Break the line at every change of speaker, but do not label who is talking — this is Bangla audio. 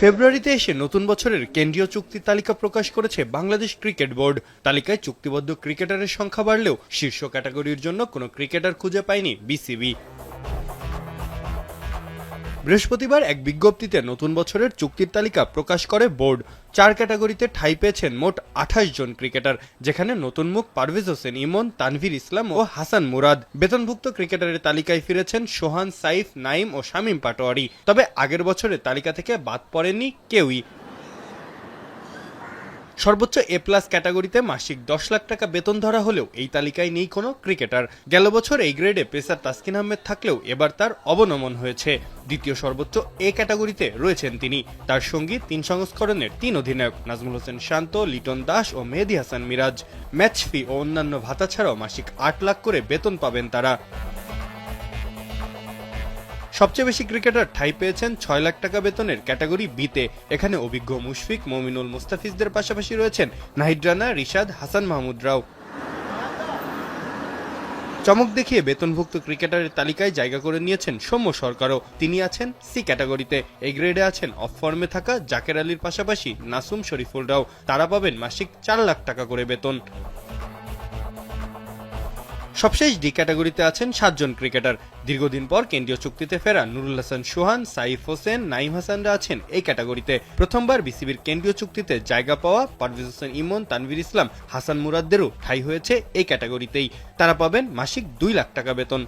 ফেব্রুয়ারিতে এসে নতুন বছরের কেন্দ্রীয় চুক্তির তালিকা প্রকাশ করেছে বাংলাদেশ ক্রিকেট বোর্ড। তালিকায় চুক্তিবদ্ধ ক্রিকেটারের সংখ্যা বাড়লেও শীর্ষ ক্যাটাগরির জন্য কোনো ক্রিকেটার খুঁজে পায়নি বিসিবি। বৃহস্পতিবার এক বিজ্ঞপ্তিতে নতুন বছরের চুক্তির তালিকা প্রকাশ করে বোর্ড। 4 ক্যাটাগরিতে ঠাঁই পেয়েছেন মোট 28 জন ক্রিকেটার, যেখানে নতুন মুখ পারভেজ হোসেন ইমন, তানভীর ইসলাম ও হাসান মুরাদ। বেতনভুক্ত ক্রিকেটারের তালিকায় ফিরেছেন সোহান, সাইফ, নাইম ও শামীম পাটোয়ারি। তবে আগের বছরের তালিকা থেকে বাদ পড়েননি কেউই। সর্বোচ্চ এ প্লাস ক্যাটাগরিতে মাসিক 10 লাখ টাকা বেতন ধরা হলেও এই তালিকায় নেই কোনো ক্রিকেটার। গেল বছর এই গ্রেডে পেসার তাসকিন আহমেদ থাকলেও এবার তার অবনমন হয়েছে। দ্বিতীয় সর্বোচ্চ এ ক্যাটাগরিতে রয়েছেন তিনি। তার সঙ্গী 3 সংস্করণের 3 অধিনায়ক নাজমুল হোসেন শান্ত, লিটন দাস ও মেহেদী হাসান মিরাজ। ম্যাচ ফি ও অন্যান্য ভাতা ছাড়াও মাসিক 8 লাখ করে বেতন পাবেন তারা। সবচেয়ে বেশি ক্রিকেটার ঠাঁই পেয়েছেন 6 লাখ টাকা বেতনের ক্যাটাগরি বিতে। এখানে অভিজ্ঞ মুশফিক, মমিনুল, মুস্তাফিজদের পাশাপাশি রয়েছেন নাহিদ রানা, রিশাদ, হাসান মাহমুদরাও। চমক দেখিয়ে বেতনভুক্ত ক্রিকেটারের তালিকায় জায়গা করে নিয়েছেন সৌম্য সরকারও। তিনি আছেন সি ক্যাটাগরিতে। এই গ্রেডে আছেন অফ ফর্মে থাকা জাকের আলীর পাশাপাশি নাসুম, শরীফুলরাও। তারা পাবেন মাসিক 4 লাখ টাকা করে বেতন। সবশেষ ডি ক্যাটাগরিতে আছেন 7 জন ক্রিকেটার। দীর্ঘদিন পর কেন্দ্রীয় চুক্তিতে ফেরা নুরুল হাসান সোহান, সাইফ হোসেন, নাইম হাসানরা আছেন এই ক্যাটাগরিতে। প্রথমবার বিসিবির কেন্দ্রীয় চুক্তিতে জায়গা পাওয়া পারভেজ হোসেন ইমন, তানভীর ইসলাম, হাসান মুরাদদেরও ঠাঁই হয়েছে এই ক্যাটাগরিতেই। তারা পাবেন মাসিক 2 লাখ টাকা বেতন।